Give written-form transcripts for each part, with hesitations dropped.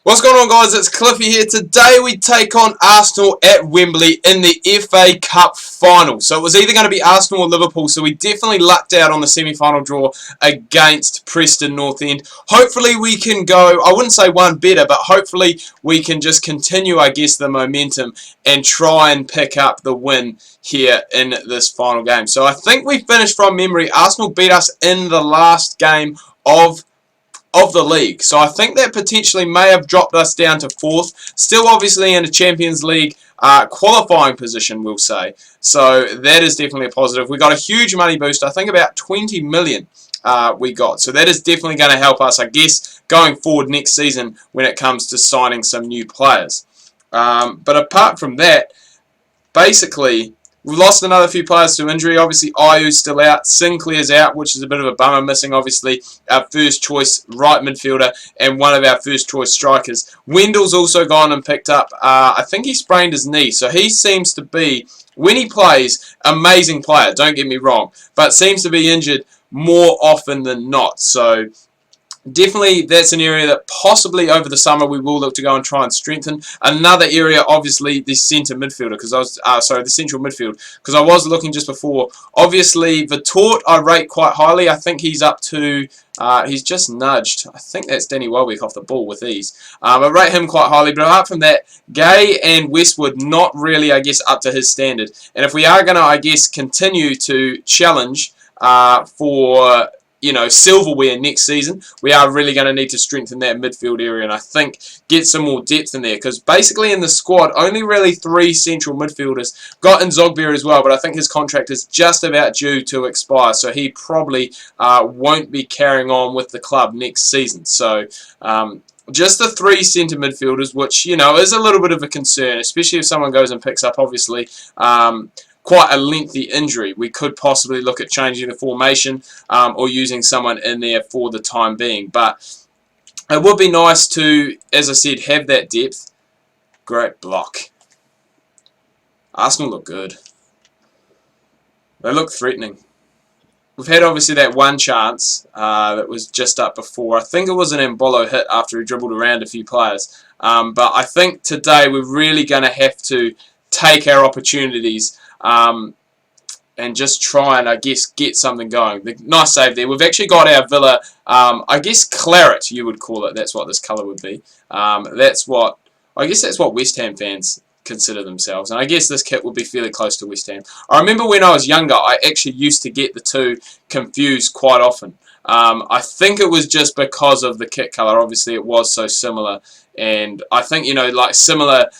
What's going on, guys? It's Cliffy here. Today we take on Arsenal at Wembley in the FA Cup final. So it was either going to be Arsenal or Liverpool, so we definitely lucked out on the semi-final draw against Preston North End. Hopefully we can go, I wouldn't say one better, but hopefully we can just continue, I guess, the momentum and try and pick up the win here in this final game. So I think we finished from memory. Arsenal beat us in the last game of the league. So I think that potentially may have dropped us down to 4th. Still obviously in a Champions League qualifying position, we'll say. So that is definitely a positive. We got a huge money boost. I think about 20 million we got. So that is definitely going to help us, I guess, going forward next season when it comes to signing some new players. But apart from that, basically, we've lost another few players to injury. Obviously, Ayu's still out. Sinclair's out, which is a bit of a bummer, missing, obviously, our first choice right midfielder and one of our first choice strikers. Wendell's also gone and picked up, I think he sprained his knee. So he seems to be, when he plays, amazing player, don't get me wrong, but seems to be injured more often than not. So definitely that's an area that possibly over the summer we will look to go and try and strengthen. Another area, obviously, the centre midfielder, because I was the central midfield, because I was looking just before. Obviously, Vitort I rate quite highly. I think he's up to he's just nudged. I think that's Danny Welbeck off the ball with ease. I rate him quite highly, but apart from that, Gay and Westwood not really, I guess, up to his standard. And if we are going to, I guess, continue to challenge for Silverware next season, we are really going to need to strengthen that midfield area and I think get some more depth in there, because basically in the squad only really 3 central midfielders. Got Nzogbia as well, but I think his contract is just about due to expire, so he probably won't be carrying on with the club next season. So just the 3 centre midfielders, which is a little bit of a concern, especially if someone goes and picks up obviously quite a lengthy injury. We could possibly look at changing the formation or using someone in there for the time being. But it would be nice to, as I said, have that depth. Great block. Arsenal look good. They look threatening. We've had obviously that one chance that was just up before. I think it was an Embolo hit after he dribbled around a few players. But I think today we're really going to have to take our opportunities and just try and, I guess, get something going. Nice save there. We've actually got our Villa, I guess, claret, you would call it. That's what this colour would be. I guess that's what West Ham fans consider themselves. And I guess this kit would be fairly close to West Ham. I remember when I was younger, I actually used to get the two confused quite often. I think it was just because of the kit colour. Obviously, it was so similar. And I think, like similar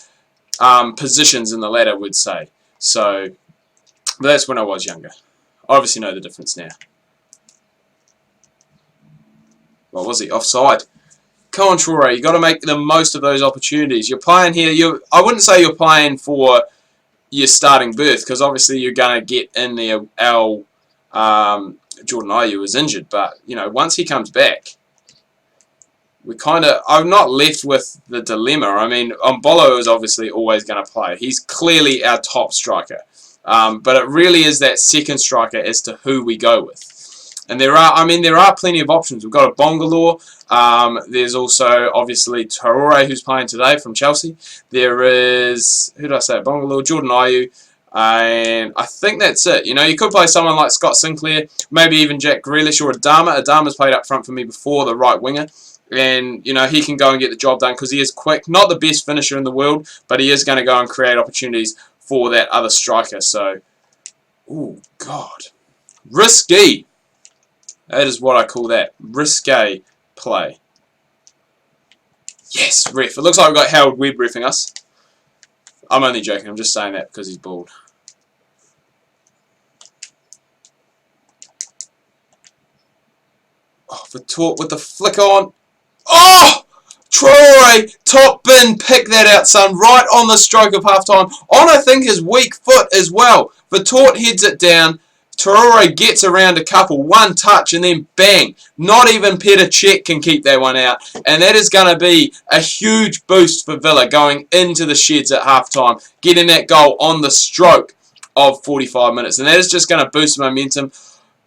positions in the ladder, would say. So, but that's when I was younger. I obviously know the difference now. What was he? Offside. Come on, Traore. You've got to make the most of those opportunities. You're playing here. I wouldn't say you're playing for your starting berth, because obviously you're going to get in there. Jordan Ayew is injured, but once he comes back, I'm not left with the dilemma. I mean, Embolo is obviously always going to play. He's clearly our top striker. But it really is that second striker as to who we go with. And there are plenty of options. We've got a Bangalore. There's also, obviously, Traore, who's playing today from Chelsea. There is, who did I say? Bangalore, Jordan Ayew. And I think that's it. You could play someone like Scott Sinclair, maybe even Jack Grealish or Adama. Adama's played up front for me before, the right winger. And, he can go and get the job done because he is quick. Not the best finisher in the world, but he is going to go and create opportunities for that other striker. So, oh, God. Risky. That is what I call that. Risque play. Yes, ref. It looks like we've got Howard Webb reffing us. I'm only joking. I'm just saying that because he's bald. Oh, Vitort with the flick on. Oh! Traore, top bin, pick that out, son. Right on the stroke of half-time. On, I think, his weak foot as well. Vitort heads it down. Traore gets around a couple. One touch and then bang. Not even Petr Cech can keep that one out. And that is going to be a huge boost for Villa going into the sheds at half-time. Getting that goal on the stroke of 45 minutes. And that is just going to boost momentum.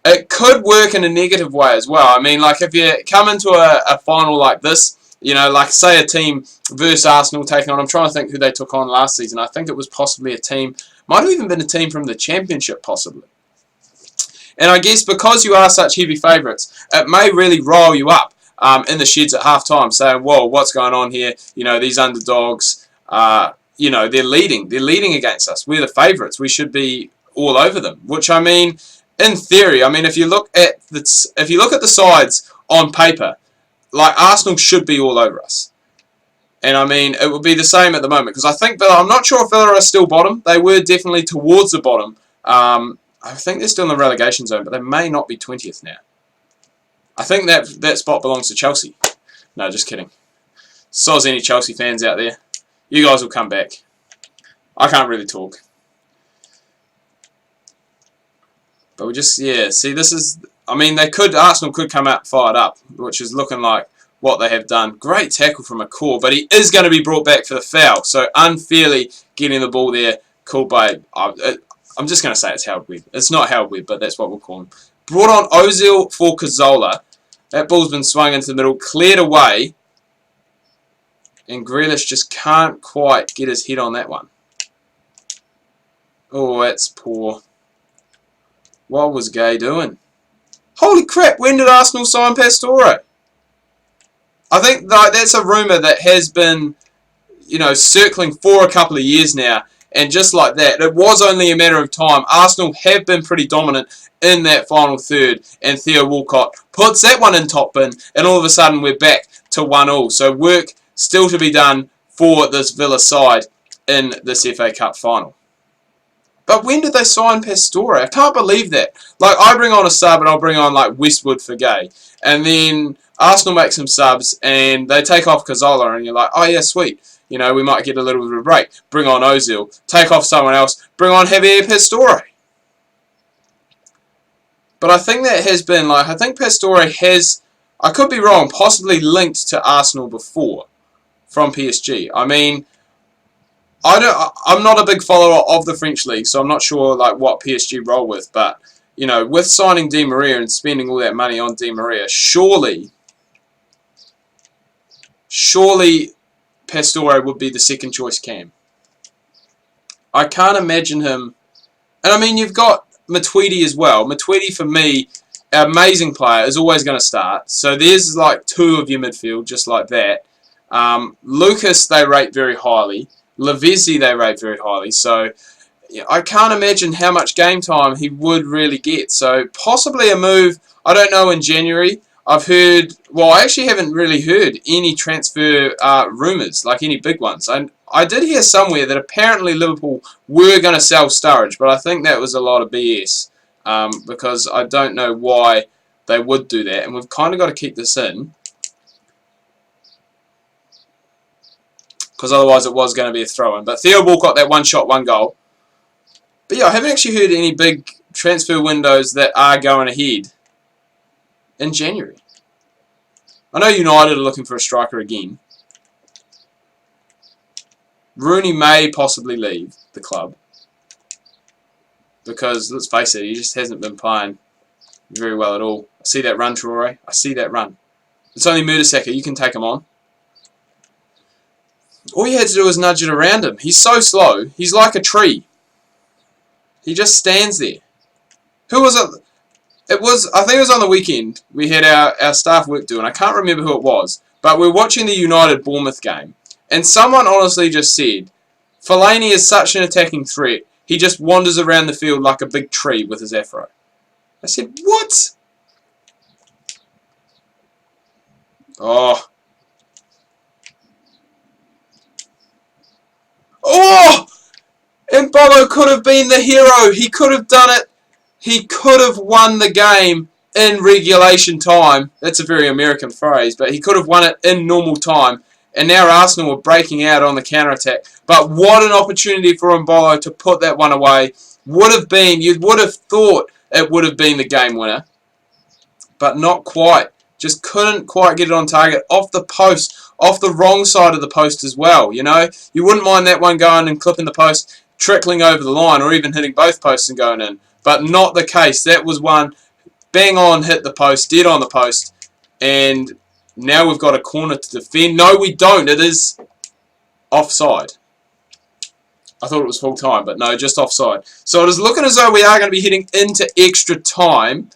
It could work in a negative way as well. I mean, like if you come into a final like this, You know, like say a team versus Arsenal taking on, I'm trying to think who they took on last season. I think it was possibly a team, might have even been a team from the Championship possibly. And I guess because you are such heavy favourites, it may really rile you up in the sheds at half time, saying, whoa, what's going on here? You know, these underdogs, you know, they're leading against us. We're the favourites. We should be all over them. Which, I mean, in theory, I mean, if you look at the sides on paper, like, Arsenal should be all over us. And, I mean, it would be the same at the moment. Because I think Villa, I'm not sure if Villa are still bottom. They were definitely towards the bottom. I think they're still in the relegation zone, but they may not be 20th now. I think that spot belongs to Chelsea. No, just kidding. Soz any Chelsea fans out there. You guys will come back. I can't really talk. But we just, yeah, see, this is... I mean, Arsenal could come out fired up, which is looking like what they have done. Great tackle from McCaw, but he is going to be brought back for the foul. So unfairly getting the ball there, called by... I'm just going to say it's Howard Webb. It's not Howard Webb, but that's what we'll call him. Brought on Ozil for Cazorla. That ball's been swung into the middle, cleared away. And Grealish just can't quite get his head on that one. Oh, that's poor. What was Gay doing? Holy crap, when did Arsenal sign Pastore? I think that's a rumour that has been, you know, circling for a couple of years now. And just like that, it was only a matter of time. Arsenal have been pretty dominant in that final third. And Theo Walcott puts that one in top bin. And all of a sudden, we're back to 1-1. So work still to be done for this Villa side in this FA Cup final. But when did they sign Pastore? I can't believe that. Like, I bring on a sub and I'll bring on, like, Westwood for Gay. And then Arsenal makes some subs and they take off Cazorla and you're like, oh, yeah, sweet. You know, we might get a little bit of a break. Bring on Ozil. Take off someone else. Bring on Javier Pastore. But I think that has been, like, I think Pastore has, I could be wrong, possibly linked to Arsenal before from PSG. I mean... I'm not a big follower of the French league, so I'm not sure like what PSG roll with. But you know, with signing Di Maria and spending all that money on Di Maria, surely Pastore would be the second choice cam. I can't imagine him. And I mean, you've got Matuidi as well. Matuidi for me, an amazing player, is always going to start. So there's like two of your midfield, just like that. Lucas they rate very highly. Lavezzi they rate very highly, so I can't imagine how much game time he would really get. So possibly a move, I don't know, in January. I've heard, well, I actually haven't really heard any transfer rumours, like any big ones. I did hear somewhere that apparently Liverpool were going to sell Sturridge, but I think that was a lot of BS because I don't know why they would do that, and we've kind of got to keep this in. Because otherwise it was going to be a throw-in. But Theo Walcott, that one shot, one goal. But yeah, I haven't actually heard any big transfer windows that are going ahead in January. I know United are looking for a striker again. Rooney may possibly leave the club. Because, let's face it, he just hasn't been playing very well at all. I see that run, Traore. I see that run. It's only Mertesacker. You can take him on. All you had to do was nudge it around him. He's so slow. He's like a tree. He just stands there. Who was it? I think it was on the weekend. We had our staff work do, and I can't remember who it was. But we're watching the United-Bournemouth game. And someone honestly just said, Fellaini is such an attacking threat. He just wanders around the field like a big tree with his afro. I said, what? Oh. Oh! Mbolo could have been the hero. He could have done it. He could have won the game in regulation time. That's a very American phrase, but he could have won it in normal time. And now Arsenal were breaking out on the counter-attack. But what an opportunity for Mbolo to put that one away. Would have been, you would have thought it would have been the game winner. But not quite. Just couldn't quite get it on target. Off the post. Off the wrong side of the post as well, you know. You wouldn't mind that one going and clipping the post, trickling over the line, or even hitting both posts and going in. But not the case. That was one bang on, hit the post, dead on the post. And Now we've got a corner to defend. No, we don't. It is offside. I thought it was full time, but no, just offside. So it is looking as though we are going to be heading into extra time,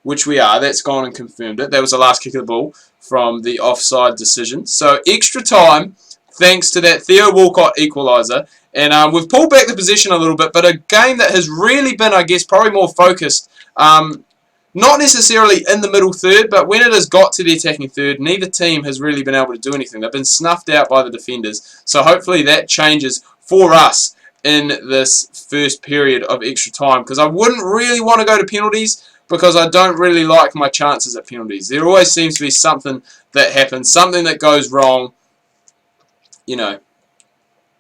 which we are. That's gone and confirmed it. That was the last kick of the ball from the offside decision. So extra time, thanks to that Theo Walcott equaliser. And we've pulled back the possession a little bit, but a game that has really been, I guess, probably more focused. Not necessarily in the middle third, but when it has got to the attacking third, neither team has really been able to do anything. They've been snuffed out by the defenders. So hopefully that changes for us in this first period of extra time, because I wouldn't really want to go to penalties, because I don't really like my chances at penalties. There always seems to be something that happens, something that goes wrong. You know,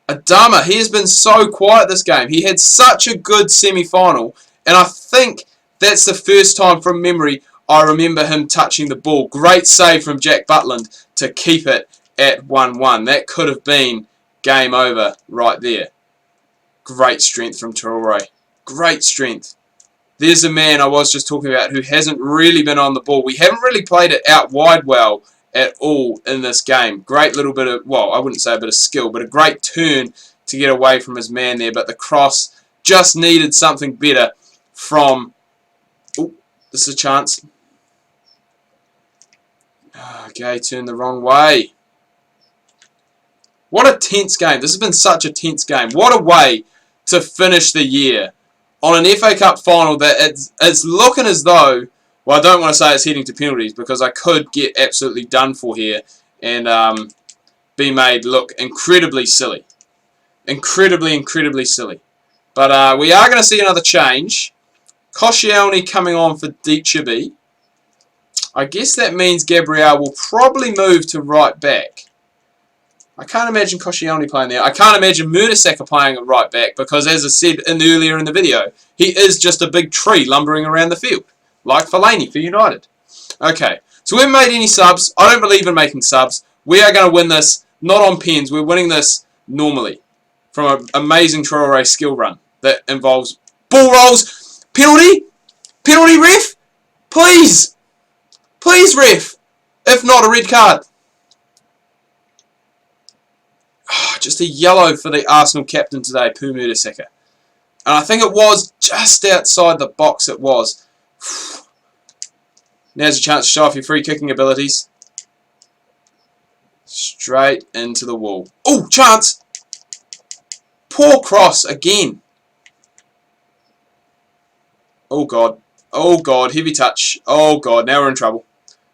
Adama, he has been so quiet this game. He had such a good semi-final, and I think that's the first time from memory I remember him touching the ball. Great save from Jack Butland to keep it at 1-1. That could have been game over right there. Great strength from Traore. Great strength. There's a man I was just talking about who hasn't really been on the ball. We haven't really played it out wide well at all in this game. Great little bit of, well, I wouldn't say a bit of skill, but a great turn to get away from his man there. But the cross just needed something better from... Oh, this is a chance. Okay, turned the wrong way. What a tense game. This has been such a tense game. What a way to finish the year on an FA Cup final that it's looking as though, well, I don't want to say it's heading to penalties, because I could get absolutely done for here and be made look incredibly silly. Incredibly silly. But we are going to see another change. Koscielny coming on for Dichaby. I guess that means Gabriel will probably move to right back. I can't imagine Koscielny playing there. I can't imagine Mertesacker playing at right back, because, as I said earlier in the video, he is just a big tree lumbering around the field, like Fellaini for United. Okay, so we haven't made any subs. I don't believe in making subs. We are going to win this, not on pens. We're winning this normally from an amazing Traore skill run that involves ball rolls. Penalty? Penalty, ref? Please! Please, ref! If not, a red card. Just a yellow for the Arsenal captain today, Mertesacker. And I think it was just outside the box, it was. Now's a chance to show off your free kicking abilities. Straight into the wall. Oh, chance! Poor cross again. Oh, God. Oh, God. Heavy touch. Oh, God. Now we're in trouble.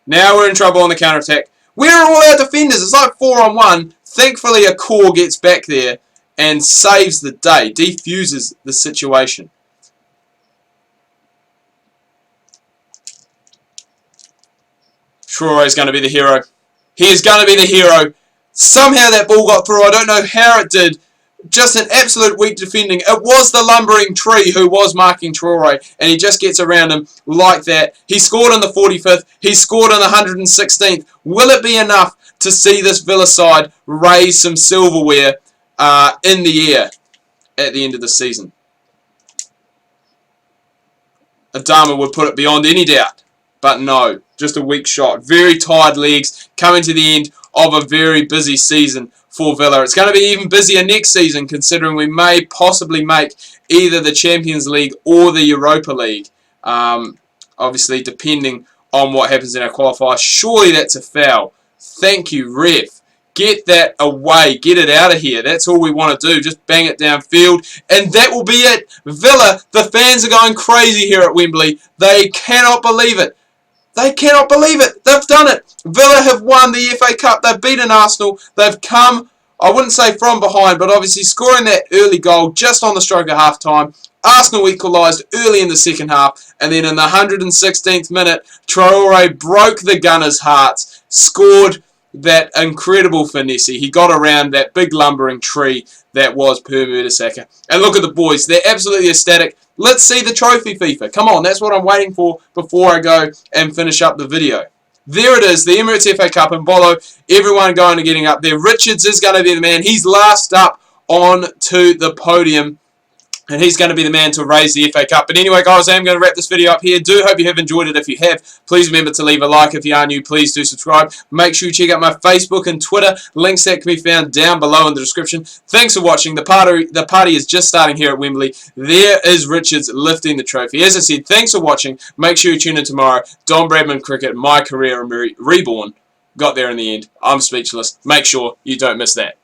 Now we're in trouble on the counter-attack. Where are all our defenders? It's like 4-on-1. Thankfully, a core gets back there and saves the day, defuses the situation. Traore is going to be the hero. He is going to be the hero. Somehow that ball got through. I don't know how it did. Just an absolute weak defending. It was the lumbering tree who was marking Traore, and he just gets around him like that. He scored in the 45th. He scored in the 116th. Will it be enough to see this Villa side raise some silverware in the air at the end of the season? Adama would put it beyond any doubt, but no, just a weak shot. Very tired legs coming to the end of a very busy season for Villa. It's going to be even busier next season, considering we may possibly make either the Champions League or the Europa League. Obviously, depending on what happens in our qualifier. Surely that's a foul. Thank you, ref. Get that away. Get it out of here. That's all we want to do. Just bang it downfield. And that will be it. Villa, the fans are going crazy here at Wembley. They cannot believe it. They cannot believe it. They've done it. Villa have won the FA Cup. They've beaten Arsenal. They've come, I wouldn't say from behind, but obviously scoring that early goal just on the stroke of half-time. Arsenal equalised early in the second half. And then in the 116th minute, Traore broke the Gunners' hearts. Scored that incredible finesse. He got around that big lumbering tree that was Mertesacker. And look at the boys. They're absolutely ecstatic. Let's see the trophy, FIFA. Come on, that's what I'm waiting for before I go and finish up the video. There it is, the Emirates FA Cup in Bolo. Everyone going and getting up there. Richards is going to be the man. He's last up on to the podium. and he's going to be the man to raise the FA Cup. But anyway, guys, I am going to wrap this video up here. Do hope you have enjoyed it. If you have, please remember to leave a like. If you are new, please do subscribe. Make sure you check out my Facebook and Twitter. Links that can be found down below in the description. Thanks for watching. The party is just starting here at Wembley. There is Richards lifting the trophy. As I said, thanks for watching. Make sure you tune in tomorrow. Don Bradman Cricket, my career reborn. Got there in the end. I'm speechless. Make sure you don't miss that.